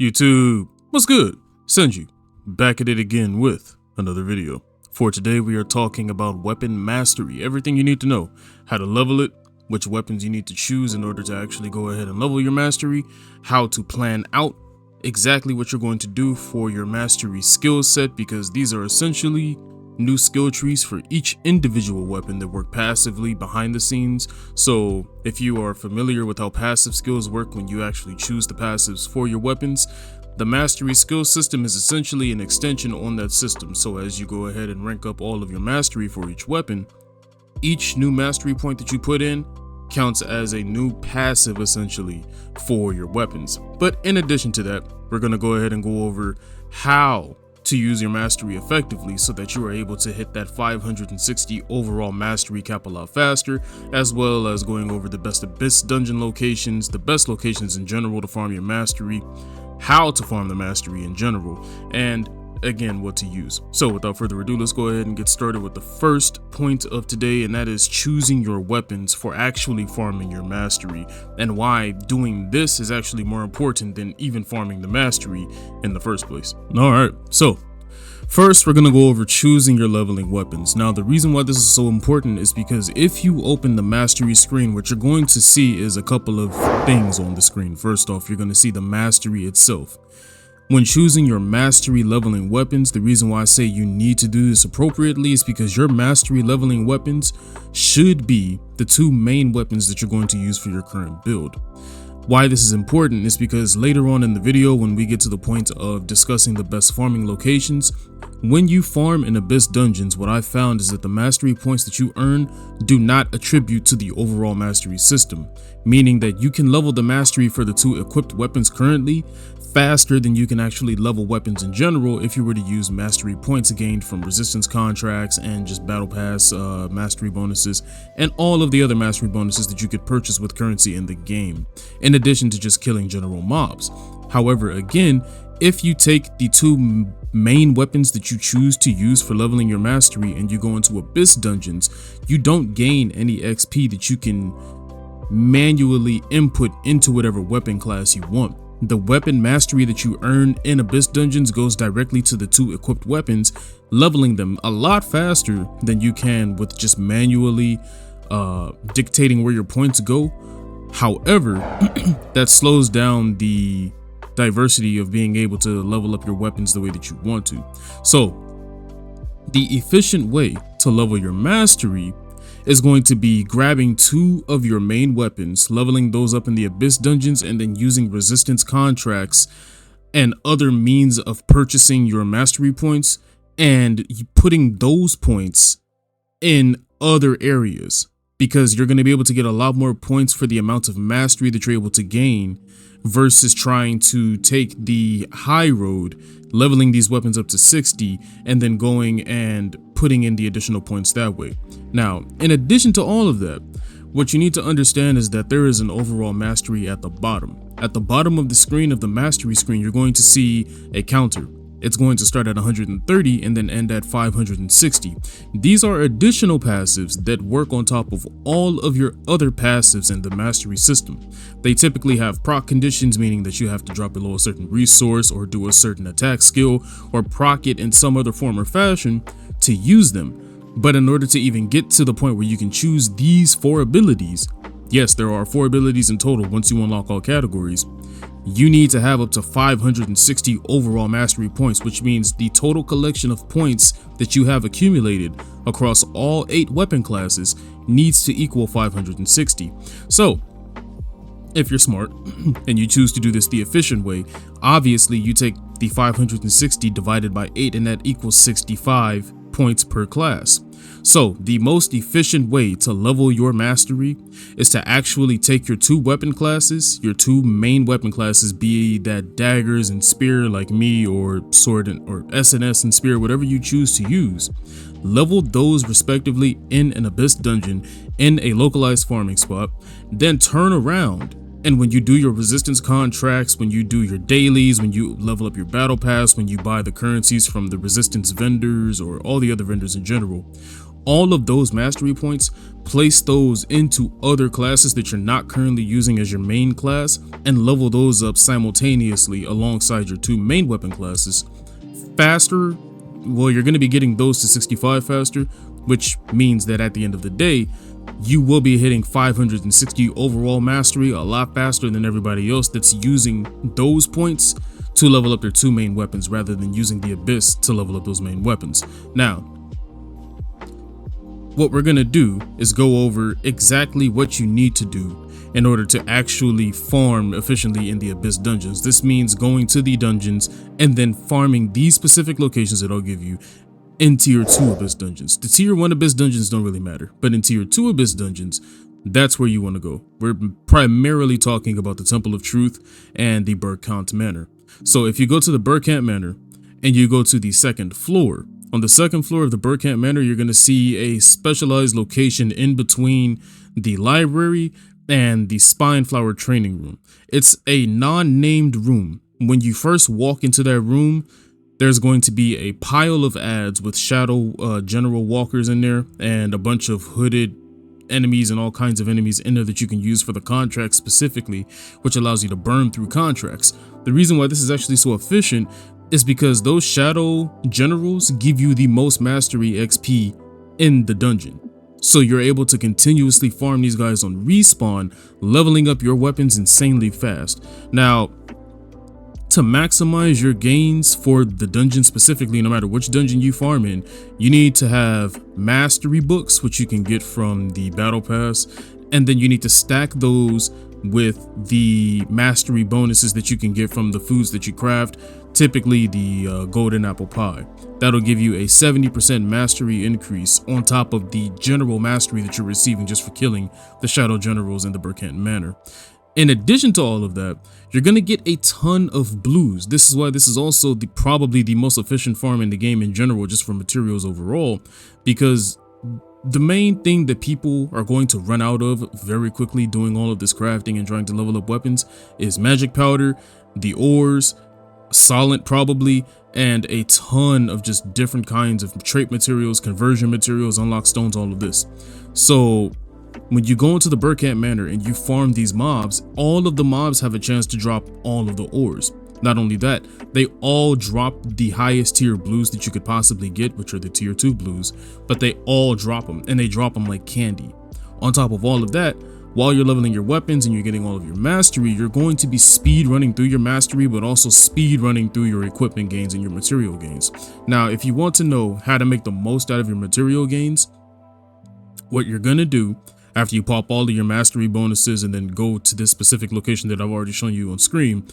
YouTube, what's good? Senju, back at it again with another video. For today we are talking about weapon mastery, everything you need to know, how to level it, which weapons you need to choose in order to actually go ahead and level your mastery, how to plan out exactly what you're going to do for your mastery skill set, because these are essentially new skill trees for each individual weapon that work passively behind the scenes. So if you are familiar with how passive skills work when you actually choose the passives for your weapons, the mastery skill system is essentially an extension on that system. So as you go ahead and rank up all of your mastery for each weapon, each new mastery point that you put in counts as a new passive essentially for your weapons. But in addition to that, we're going to go ahead and go over how to use your mastery effectively so that you are able to hit that 560 overall mastery cap a lot faster, as well as going over the best abyss dungeon locations, the best locations in general to farm your mastery, how to farm the mastery in general, and again what to use. So without further ado, let's go ahead and get started with the first point of today, and that is choosing your weapons for actually farming your mastery, and why doing this is actually more important than even farming the mastery in the first place. Alright, so first we're going to go over choosing your leveling weapons. Now the reason why this is so important is because if you open the mastery screen, what you're going to see is a couple of things on the screen. First off, you're going to see the mastery itself. When choosing your mastery leveling weapons, the reason why I say you need to do this appropriately is because your mastery leveling weapons should be the two main weapons that you're going to use for your current build. Why this is important is because later on in the video, when we get to the point of discussing the best farming locations, when you farm in abyss dungeons, what I found is that the mastery points that you earn do not attribute to the overall mastery system, meaning that you can level the mastery for the two equipped weapons currently faster than you can actually level weapons in general if you were to use mastery points gained from resistance contracts and just battle pass mastery bonuses and all of the other mastery bonuses that you could purchase with currency in the game, in addition to just killing general mobs. However, again, if you take the two main weapons that you choose to use for leveling your mastery and you go into abyss dungeons, you don't gain any XP that you can manually input into whatever weapon class you want. The weapon mastery that you earn in abyss dungeons goes directly to the two equipped weapons, leveling them a lot faster than you can with just manually dictating where your points go. However, that slows down the diversity of being able to level up your weapons the way that you want to. So the efficient way to level your mastery is going to be grabbing two of your main weapons, leveling those up in the abyss dungeons, and then using resistance contracts and other means of purchasing your mastery points and putting those points in other areas, because you're going to be able to get a lot more points for the amount of mastery that you're able to gain versus trying to take the high road, leveling these weapons up to 60 and then going and putting in the additional points that way. Now, in addition to all of that, what you need to understand is that there is an overall mastery at the bottom. At the bottom of the screen, of the mastery screen, you're going to see a counter. It's going to start at 130 and then end at 560. These are additional passives that work on top of all of your other passives in the mastery system. They typically have proc conditions, meaning that you have to drop below a certain resource or do a certain attack skill or proc it in some other form or fashion to use them. But in order to even get to the point where you can choose these four abilities, yes, there are 4 abilities in total once you unlock all categories, you need to have up to 560 overall mastery points, which means the total collection of points that you have accumulated across all 8 weapon classes needs to equal 560. So if you're smart and you choose to do this the efficient way, obviously you take the 560 divided by 8 and that equals 65 points per class. So the most efficient way to level your mastery is to actually take your 2 weapon classes, your 2 main weapon classes, be that daggers and spear like me, or sword or SNS and spear, whatever you choose to use, level those respectively in an abyss dungeon in a localized farming spot, then turn around. And when you do your resistance contracts, when you do your dailies, when you level up your battle pass, when you buy the currencies from the resistance vendors or all the other vendors in general, all of those mastery points, place those into other classes that you're not currently using as your main class, and level those up simultaneously alongside your 2 main weapon classes faster. Well, you're going to be getting those to 65 faster, which means that at the end of the day, you will be hitting 560 overall mastery a lot faster than everybody else that's using those points to level up their 2 main weapons rather than using the Abyss to level up those main weapons. Now, what we're going to do is go over exactly what you need to do in order to actually farm efficiently in the Abyss dungeons. This means going to the dungeons and then farming these specific locations that I'll give you in tier 2 Abyss dungeons. The tier 1 Abyss dungeons don't really matter, but in tier 2 Abyss dungeons, that's where you want to go. We're primarily talking about the Temple of Truth and the Burkant Manor. So if you go to the Burkant Manor and you go to the 2nd floor, on the 2nd floor of the Burkant Manor, you're going to see a specialized location in between the library and the Spineflower training room. It's a non-named room. When you first walk into that room, there's going to be a pile of ads with shadow general walkers in there and a bunch of hooded enemies and all kinds of enemies in there that you can use for the contracts specifically, which allows you to burn through contracts. The reason why this is actually so efficient is because those shadow generals give you the most mastery XP in the dungeon. So you're able to continuously farm these guys on respawn, leveling up your weapons insanely fast. Now, to maximize your gains for the dungeon specifically, no matter which dungeon you farm in, you need to have mastery books, which you can get from the battle pass, and then you need to stack those with the mastery bonuses that you can get from the foods that you craft, typically the golden apple pie. That'll give you a 70% mastery increase on top of the general mastery that you're receiving just for killing the shadow generals in the Burkant Manor. In addition to all of that, you're going to get a ton of blues. This is why this is also probably the most efficient farm in the game in general, just for materials overall, because the main thing that people are going to run out of very quickly doing all of this crafting and trying to level up weapons is magic powder, the ores, solent probably, and a ton of just different kinds of trait materials, conversion materials, unlock stones, all of this. So when you go into the Burkant Manor and you farm these mobs, all of the mobs have a chance to drop all of the ores. Not only that, they all drop the highest tier blues that you could possibly get, which are the tier 2 blues, but they all drop them, and they drop them like candy. On top of all of that, while you're leveling your weapons and you're getting all of your mastery, you're going to be speed running through your mastery, but also speed running through your equipment gains and your material gains. Now, if you want to know how to make the most out of your material gains, what you're gonna do after you pop all of your mastery bonuses and then go to this specific location that I've already shown you on screen,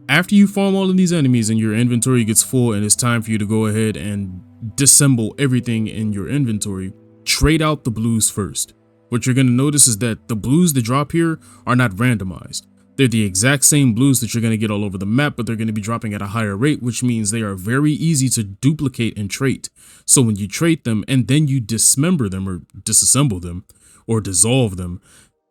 after you farm all of these enemies and your inventory gets full and it's time for you to go ahead and disassemble everything in your inventory, trade out the blues first. What you're going to notice is that the blues that drop here are not randomized. They're the exact same blues that you're going to get all over the map, but they're going to be dropping at a higher rate, which means they are very easy to duplicate and trait. So when you trait them and then you dismember them or disassemble them or dissolve them,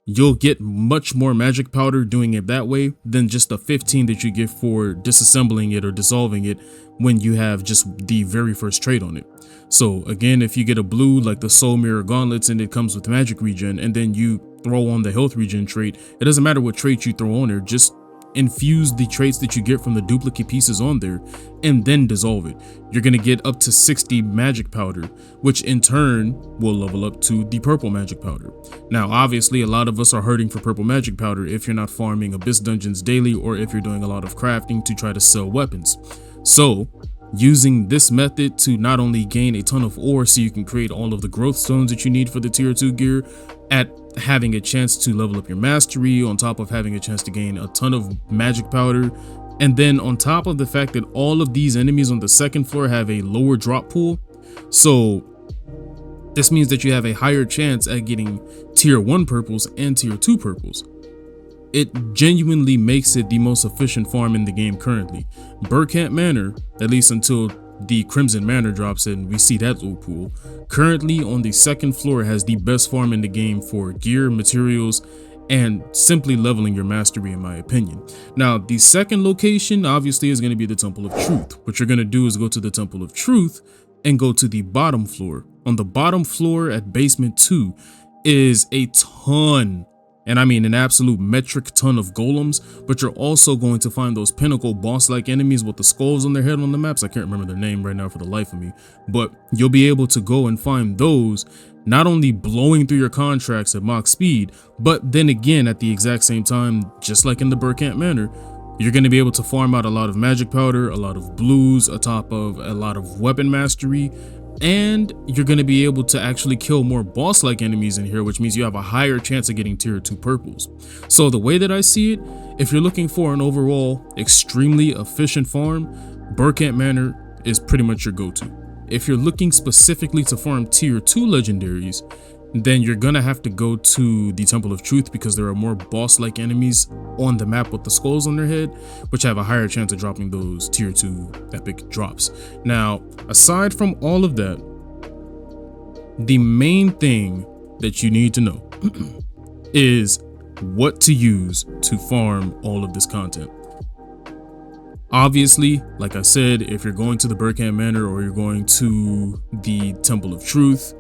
you'll get much more magic powder doing it that way than just the 15 that you get for disassembling it or dissolving it when you have just the very first trait on it. So again, if you get a blue like the Soul Mirror Gauntlets and it comes with magic regen, and then you throw on the health regen trait, it doesn't matter what trait you throw on there, just infuse the traits that you get from the duplicate pieces on there and then dissolve it. You're going to get up to 60 magic powder, which in turn will level up to the purple magic powder. Now obviously a lot of us are hurting for purple magic powder if you're not farming Abyss dungeons daily or if you're doing a lot of crafting to try to sell weapons. So using this method to not only gain a ton of ore so you can create all of the growth stones that you need for the tier 2 gear, at having a chance to level up your mastery, on top of having a chance to gain a ton of magic powder, and then on top of the fact that all of these enemies on the 2nd floor have a lower drop pool, so this means that you have a higher chance at getting tier 1 purples and tier 2 purples. It genuinely makes it the most efficient farm in the game currently. Burkant Manor, at least until the Crimson Manor drops and we see that loot pool, currently on the 2nd floor has the best farm in the game for gear, materials, and simply leveling your mastery, in my opinion. Now, the 2nd location obviously is going to be the Temple of Truth. What you're going to do is go to the Temple of Truth and go to the bottom floor. On the bottom floor at basement 2 is a ton, and I mean an absolute metric ton of golems, but you're also going to find those pinnacle boss-like enemies with the skulls on their head on the maps. I can't remember their name right now for the life of me, but you'll be able to go and find those, not only blowing through your contracts at mock speed, but then again at the exact same time, just like in the Burkant Manor, you're going to be able to farm out a lot of magic powder, a lot of blues, atop of a lot of weapon mastery, and you're going to be able to actually kill more boss-like enemies in here, which means you have a higher chance of getting tier 2 purples. So the way that I see it, if you're looking for an overall extremely efficient farm, Burkant Manor is pretty much your go-to. If you're looking specifically to farm tier 2 legendaries, then you're gonna have to go to the Temple of Truth, because there are more boss-like enemies on the map with the skulls on their head, which have a higher chance of dropping those tier 2 epic drops. Now, aside from all of that, the main thing that you need to know is what to use to farm all of this content. Obviously, like I said, if you're going to the Burkant Manor or you're going to the Temple of Truth,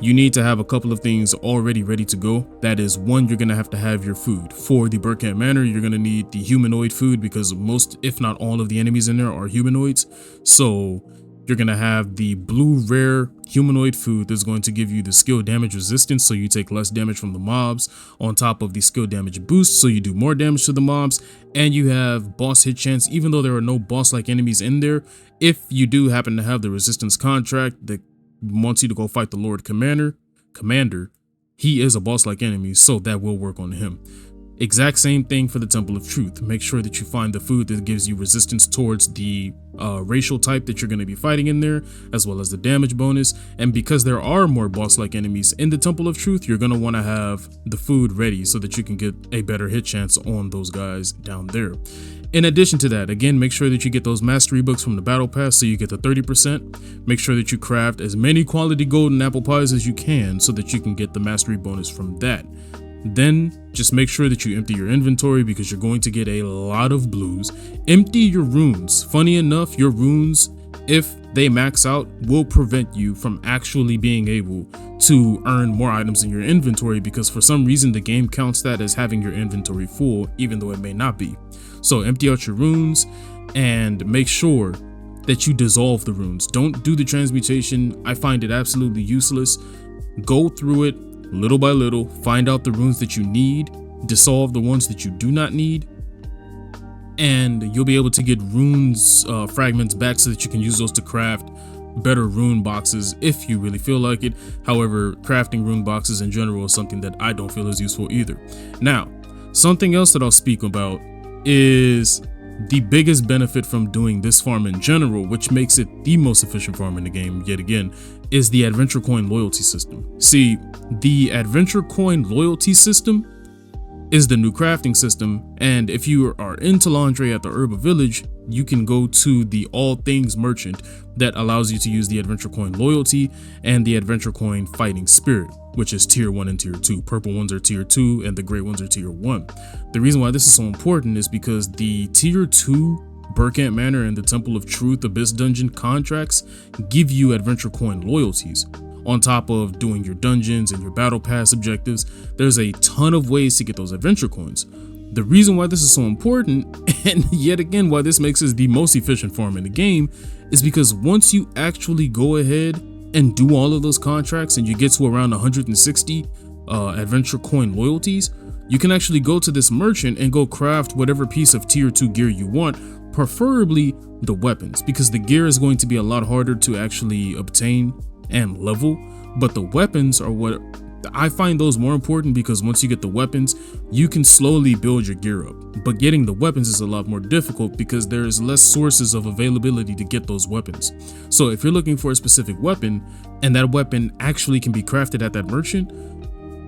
you need to have a couple of things already ready to go. That is, one, you're going to have your food. For the Burkant Manor, you're going to need the humanoid food, because most, if not all, of the enemies in there are humanoids. So you're going to have the blue rare humanoid food that's going to give you the skill damage resistance, so you take less damage from the mobs, on top of the skill damage boost, so you do more damage to the mobs, and you have boss hit chance, even though there are no boss-like enemies in there. If you do happen to have the resistance contract that wants you to go fight the Lord Commander, he is a boss-like enemy, so that will work on him. Exact same thing for the Temple of Truth. Make sure that you find the food that gives you resistance towards the racial type that you're going to be fighting in there, as well as the damage bonus. And because there are more boss-like enemies in the Temple of Truth, you're going to want to have the food ready so that you can get a better hit chance on those guys down there. In addition to that, again, make sure that you get those mastery books from the battle pass so you get the 30%. Make sure that you craft as many quality golden apple pies as you can so that you can get the mastery bonus from that. Then just make sure that you empty your inventory, because you're going to get a lot of blues. Empty your runes. Funny enough, your runes, if they max out, will prevent you from actually being able to earn more items in your inventory, because for some reason the game counts that as having your inventory full, even though it may not be. So empty out your runes and make sure that you dissolve the runes. Don't do the transmutation. I find it absolutely useless. Go through it little by little, find out the runes that you need, dissolve the ones that you do not need, and you'll be able to get runes fragments back so that you can use those to craft better rune boxes if you really feel like it. However, crafting rune boxes in general is something that I don't feel is useful either. Now, something else that I'll speak about is the biggest benefit from doing this farm in general, which makes it the most efficient farm in the game yet again, is the Adventure Coin loyalty system. See, the Adventure Coin loyalty system is the new crafting system, and if you are in Talandre at the Herba Village, you can go to the All Things merchant that allows you to use the Adventure Coin loyalty and the Adventure Coin fighting spirit, which is tier 1 and tier 2. Purple ones are tier 2 and the gray ones are tier 1. The reason why this is so important is because the tier 2 Burkant Manor and the Temple of Truth Abyss Dungeon contracts give you Adventure Coin loyalties. On top of doing your dungeons and your battle pass objectives, there's a ton of ways to get those adventure coins. The reason why this is so important, and yet again why this makes this the most efficient farm in the game, is because once you actually go ahead and do all of those contracts and you get to around 160 adventure coin loyalties, you can actually go to this merchant and go craft whatever piece of tier 2 gear you want, preferably the weapons, because the gear is going to be a lot harder to actually obtain and level, but the weapons are what I find those more important, because once you get the weapons, you can slowly build your gear up. But getting the weapons is a lot more difficult because there's less sources of availability to get those weapons. So if you're looking for a specific weapon and that weapon actually can be crafted at that merchant,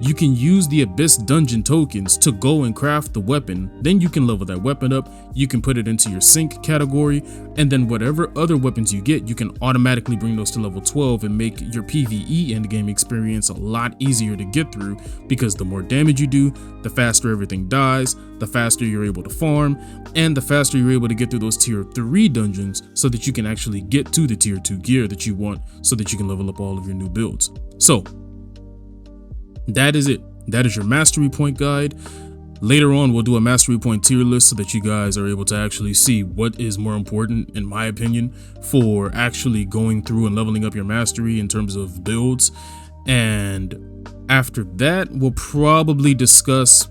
you can use the Abyss Dungeon tokens to go and craft the weapon. Then you can level that weapon up, you can put it into your sync category, and then whatever other weapons you get, you can automatically bring those to level 12 and make your PvE endgame experience a lot easier to get through, because the more damage you do, the faster everything dies, the faster you're able to farm, and the faster you're able to get through those tier 3 dungeons so that you can actually get to the tier 2 gear that you want so that you can level up all of your new builds. So that is it. That is your mastery point guide. Later on, we'll do a mastery point tier list so that you guys are able to actually see what is more important, in my opinion, for actually going through and leveling up your mastery in terms of builds. And after that, we'll probably discuss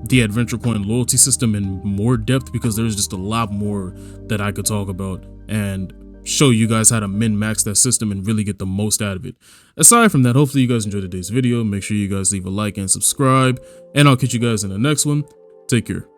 the Adventure Coin loyalty system in more depth, because there's just a lot more that I could talk about and show you guys how to min-max that system and really get the most out of it. Aside from that, hopefully you guys enjoyed today's video. Make sure you guys leave a like and subscribe, and I'll catch you guys in the next one. Take care.